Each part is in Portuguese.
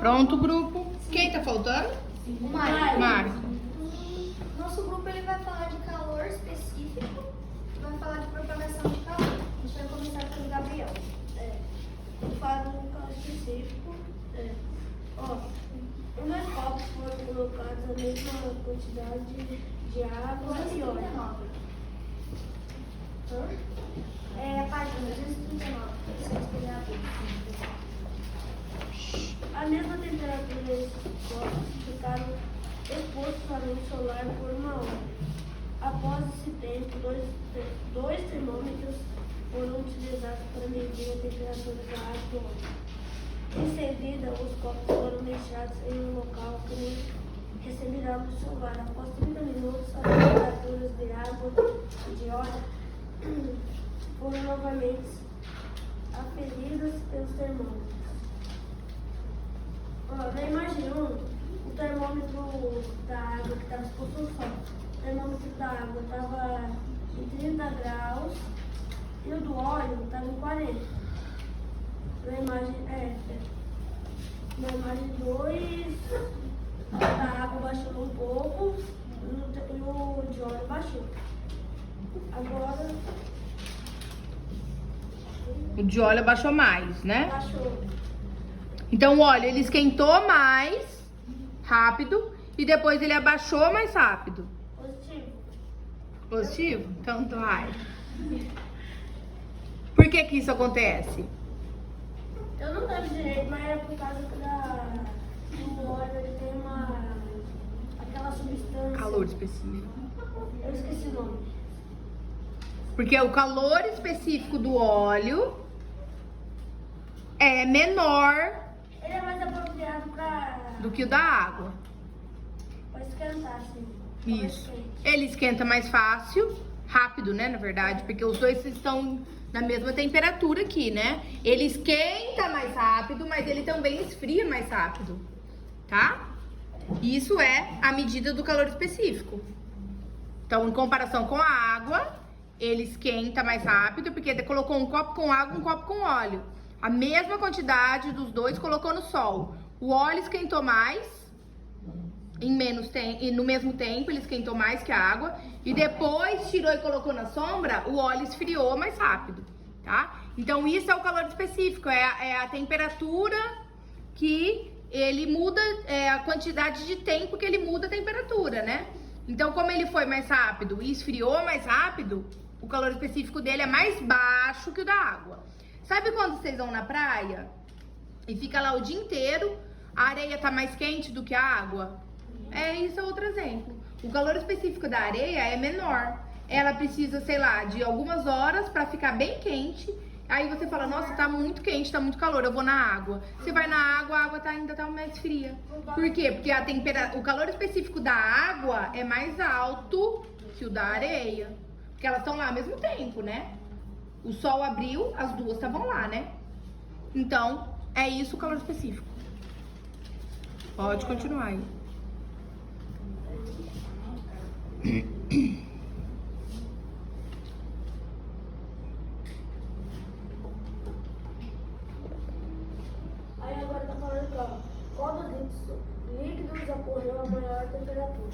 Pronto, grupo? Quem tá faltando? O Mário. Mário. Nosso grupo ele vai falar de calor específico, vai falar de propagação de calor. A gente vai começar pelo Gabriel. Vou falar de um calor específico. Os dois copos foram colocados a mesma quantidade de água e óleo. A página 239. A mesma temperatura desses copos ficaram expostos à luz solar por 1 hora. Após esse tempo, dois termômetros foram utilizados para medir a temperatura da água e do óleo. Em seguida, os copos foram deixados em um local que não receberá luz solar. Após 30 minutos, as temperaturas de água e de óleo foram novamente aferidas pelos termômetros. Na imagem 1, o termômetro da água que estava exposto ao sol. O termômetro da água estava em 30 graus e o do óleo estava em 40. Na imagem Na imagem 2, a água baixou um pouco e o de óleo baixou. Agora. O de óleo abaixou mais, né? Baixou. Então o óleo ele esquentou mais rápido e depois ele abaixou mais rápido. Positivo. Positivo? Então vai. Por que que isso acontece? Eu não lembro direito, mas era por causa do óleo, ele tem aquela substância. Calor específico. Eu esqueci o nome. Porque o calor específico do óleo é menor Ele é mais apropriado do que o da água. pra esquentar, assim. Isso. Ele esquenta mais fácil, rápido, né, na verdade, porque os dois estão na mesma temperatura aqui, né? Ele esquenta mais rápido, mas ele também esfria mais rápido, tá? Isso é a medida do calor específico. Então, em comparação com a água, ele esquenta mais rápido, porque ele colocou um copo com água, um copo com óleo. A mesma quantidade dos dois colocou no sol. O óleo esquentou mais, em menos tempo, e no mesmo tempo ele esquentou mais que a água. E depois tirou e colocou na sombra, o óleo esfriou mais rápido, tá? Então isso é o calor específico, é a temperatura que ele muda, a quantidade de tempo que ele muda a temperatura, né? Então como ele foi mais rápido e esfriou mais rápido, o calor específico dele é mais baixo que o da água. Sabe quando vocês vão na praia e fica lá o dia inteiro, a areia tá mais quente do que a água? Isso é outro exemplo. O calor específico da areia é menor. Ela precisa, sei lá, de algumas horas para ficar bem quente. Aí você fala, nossa, tá muito quente, tá muito calor, eu vou na água. Você vai na água, a água ainda tá mais fria. Por quê? Porque o calor específico da água é mais alto que o da areia. Porque elas estão lá ao mesmo tempo, né? O sol abriu, as duas estavam lá, né? Então, é isso o calor específico. Pode continuar aí. Aí agora tá falando aqui, ó. Qual dos líquidos ocorreu a maior temperatura?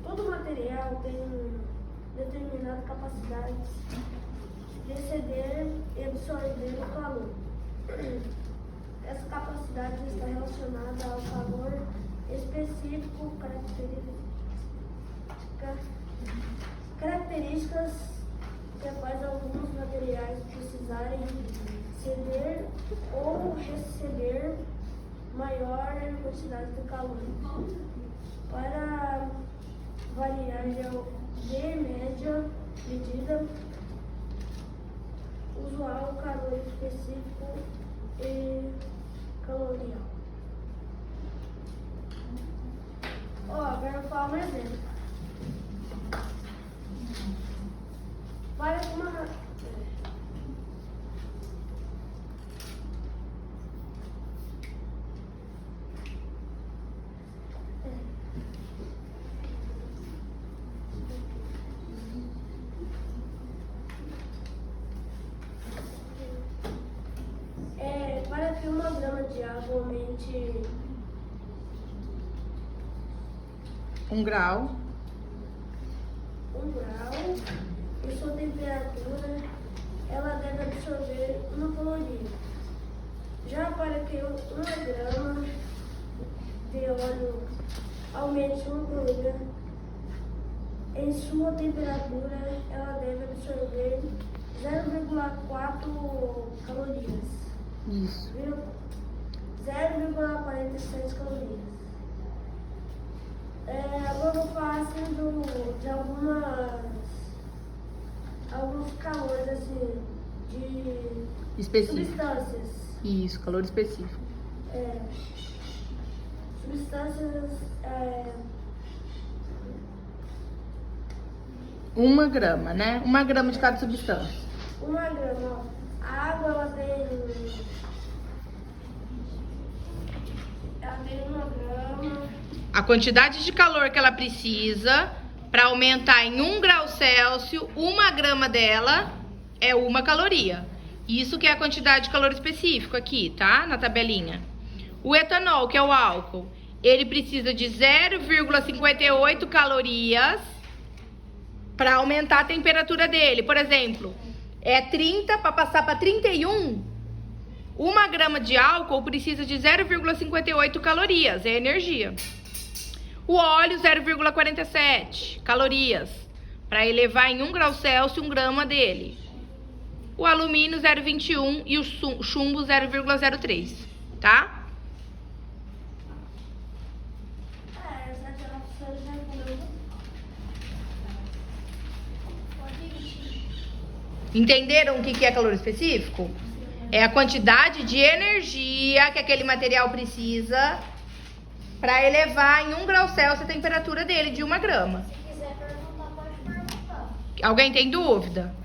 Todo material tem determinada capacidade de ceder e absorver o calor. Essa capacidade está relacionada ao calor específico, características que faz alguns materiais precisarem ceder ou receber maior quantidade de calor. Para variar de média medida, usual, calor específico e calorial. Agora eu vou falar um exemplo. Para uma... grama de água aumente 1 grau. 1 grau e sua temperatura ela deve absorver 1 caloria. Já para que 1 grama de óleo aumente 1 caloria, em sua temperatura ela deve absorver 0,4 calorias. Isso. 0,47 calorias. Agora eu vou falar assim de alguns calores assim, de Específico. substâncias. Isso, calor específico. Substâncias 1 grama, né? 1 grama de cada substância. 1 grama. Ó. A água ela tem 1 grama. A quantidade de calor que ela precisa para aumentar em 1 grau Celsius, 1 grama dela é 1 caloria. Isso que é a quantidade de calor específico aqui, tá? Na tabelinha. O etanol, que é o álcool, ele precisa de 0,58 calorias para aumentar a temperatura dele. Por exemplo, é 30 para passar para 31. 1 grama de álcool precisa de 0,58 calorias, é energia. O óleo, 0,47 calorias, para elevar em 1 grau Celsius 1 grama dele. O alumínio, 0,21 e o chumbo, 0,03, tá? Entenderam o que é calor específico? É a quantidade de energia que aquele material precisa para elevar em 1 grau Celsius a temperatura dele de 1 grama. Se quiser perguntar, pode perguntar. Alguém tem dúvida?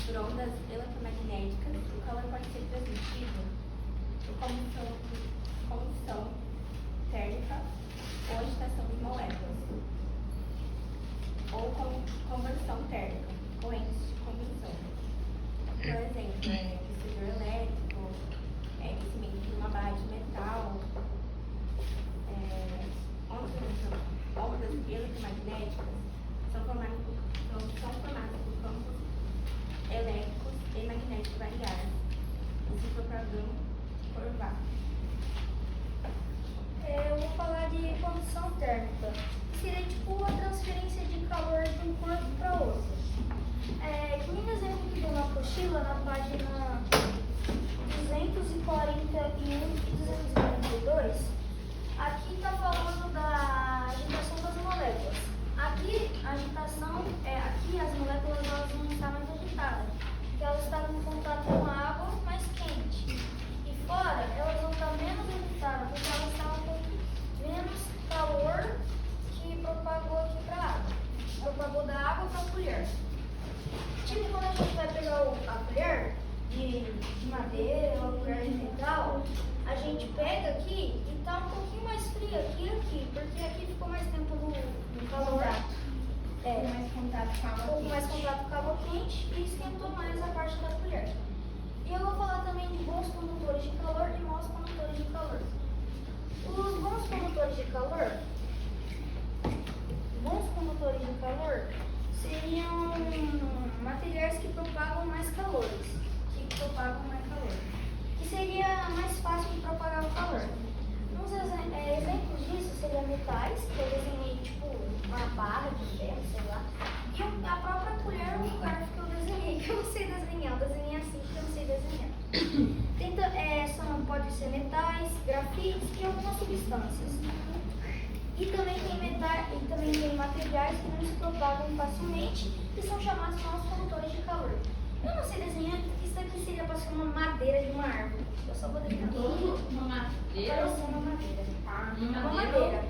Por ondas eletromagnéticas, o calor pode ser transmitido por condução térmica ou agitação de moléculas, ou conversão térmica, correntes de conversão. Por exemplo, aquecedor elétrico, aquecimento de uma barra de metal, ondas eletromagnéticas são formadas por campos elétricos e magnéticos variados, e se propagam por vácuo. Eu vou falar de condução térmica. Seria tipo a transferência de calor de um corpo para outro. Um exemplo que deu na apostila, na página 241 e 242, aqui está falando da agitação das moléculas. Aqui a agitação aqui as moléculas elas não estão mais agitadas, porque elas estavam em contato com a água mais quente. E fora elas vão estar menos agitadas, porque elas estavam com menos calor que propagou aqui para a água. Propagou da água para a colher. Tipo quando a gente vai pegar a colher de madeira ou a colher de metal, a gente pega aqui e tá um pouquinho mais fria que aqui, porque aqui ficou mais tempo no calor. mais contato com a um água pouco quente. mais contato com a água quente e esquentou mais a parte da colher. E eu vou falar também de bons condutores de calor e maus condutores de calor. Os bons condutores de calor seriam materiais que propagam mais calor. Que seria mais fácil de propagar o calor. Uns exemplos disso seriam metais, que eu desenhei tipo uma barra de ferro, sei lá. E a própria colher ou garfo que eu desenhei, que eu não sei desenhar. Eu desenhei assim que eu não sei desenhar. Pode ser metais, grafites e algumas substâncias. E também tem materiais que não se propagam facilmente e são chamados maus condutores de calor. Eu não sei desenhar, isso daqui seria para ser uma madeira de uma árvore. Eu só vou desenhar. Uma madeira? Parece uma madeira. Uma madeira.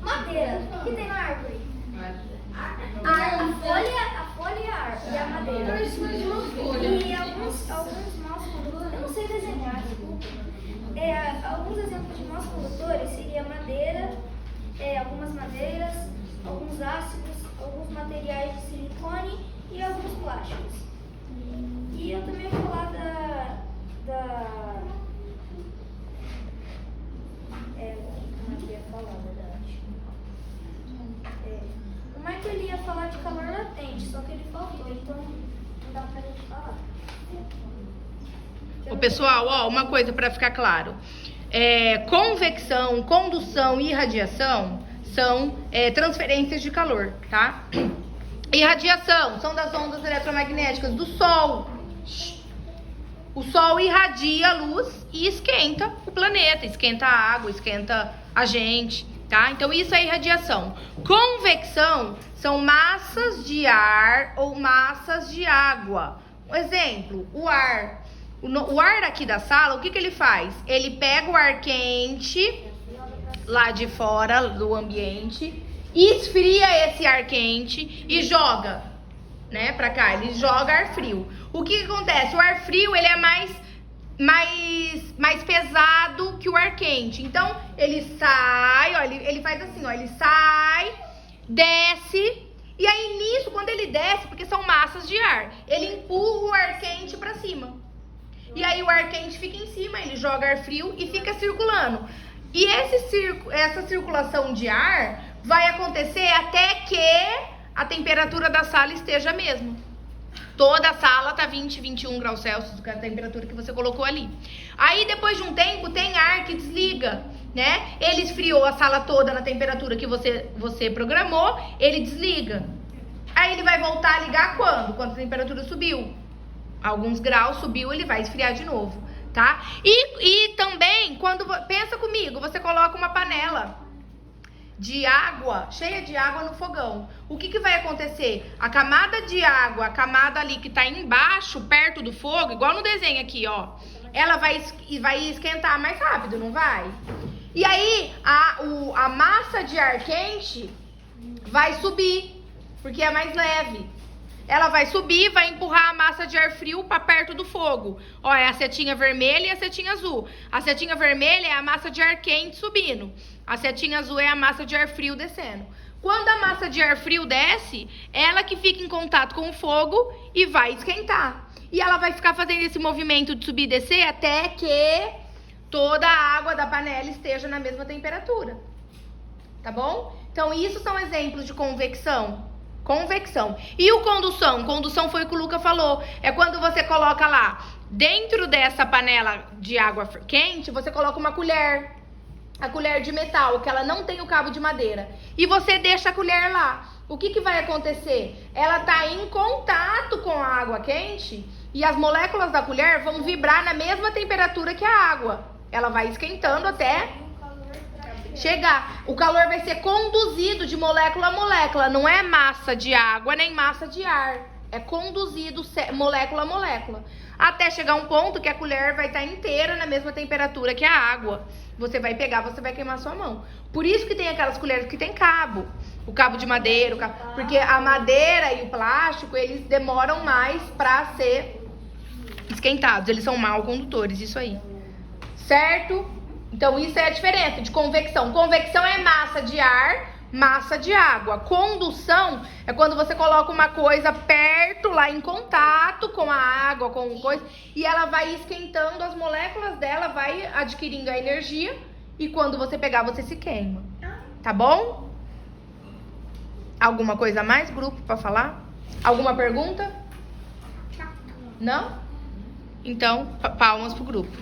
Madeira. O que tem na árvore? A folha e a árvore. E a madeira. E alguns maus condutores. Eu não sei desenhar, desculpa. Alguns exemplos de maus condutores seria madeira, algumas madeiras, alguns ácidos, alguns materiais de silicone e alguns plásticos. E eu também vou falar como é que eu ia falar, na verdade? O Michael ia falar de calor latente, só que ele faltou, então não dá pra gente falar. Ô, pessoal, ó, uma coisa para ficar claro. Convecção, condução e irradiação são transferências de calor, tá? Irradiação são das ondas eletromagnéticas do Sol. O Sol irradia a luz e esquenta o planeta, esquenta a água, esquenta a gente, tá? Então isso é irradiação. Convecção são massas de ar ou massas de água. Um exemplo, o ar. O ar aqui da sala, o que ele faz? Ele pega o ar quente lá de fora do ambiente, esfria esse ar quente e joga, né, pra cá. Ele joga ar frio. O que acontece? O ar frio, ele é mais pesado que o ar quente. Então, ele sai, ó, ele faz assim, ó, ele sai, desce, e aí nisso, quando ele desce, porque são massas de ar, ele empurra o ar quente pra cima. E aí o ar quente fica em cima, ele joga ar frio e fica circulando. E essa circulação de ar vai acontecer até que a temperatura da sala esteja a mesma. Toda a sala tá 20, 21 graus Celsius, que é a temperatura que você colocou ali. Aí depois de um tempo tem ar que desliga, né? Ele esfriou a sala toda na temperatura que você programou, ele desliga. Aí ele vai voltar a ligar quando? Quando a temperatura subiu. Alguns graus subiu, ele vai esfriar de novo, tá? E também, pensa comigo, você coloca uma panela de água, cheia de água no fogão. O que vai acontecer? A camada de água, a camada ali que tá embaixo, perto do fogo, igual no desenho aqui, ó, ela vai esquentar mais rápido, não vai? E aí, a massa de ar quente vai subir, porque é mais leve. Ela vai subir, vai empurrar a massa de ar frio para perto do fogo. Ó, é a setinha vermelha e a setinha azul. A setinha vermelha é a massa de ar quente subindo. A setinha azul é a massa de ar frio descendo. Quando a massa de ar frio desce, ela que fica em contato com o fogo e vai esquentar. E ela vai ficar fazendo esse movimento de subir e descer até que toda a água da panela esteja na mesma temperatura. Tá bom? Então, isso são exemplos de convecção. Convecção. E o condução? Condução foi o que o Luca falou. É quando você coloca lá, dentro dessa panela de água quente, você coloca uma colher. A colher de metal, que ela não tem o cabo de madeira. E você deixa a colher lá. O que vai acontecer? Ela tá em contato com a água quente e as moléculas da colher vão vibrar na mesma temperatura que a água. Ela vai esquentando até chegar. O calor vai ser conduzido de molécula a molécula. Não é massa de água nem massa de ar. É conduzido molécula a molécula. Até chegar um ponto que a colher vai estar inteira na mesma temperatura que a água. Você vai pegar, você vai queimar sua mão. Por isso que tem aquelas colheres que tem cabo. O cabo de madeira, porque a madeira e o plástico, eles demoram mais para ser esquentados. Eles são mal condutores, isso aí. Certo? Então, isso é a diferença de convecção. Convecção é massa de ar, massa de água. Condução é quando você coloca uma coisa perto, lá em contato com a água, com coisa, e ela vai esquentando, as moléculas dela vai adquirindo a energia, e quando você pegar, você se queima. Tá bom? Alguma coisa a mais, grupo, pra falar? Alguma pergunta? Não? Então, palmas pro grupo.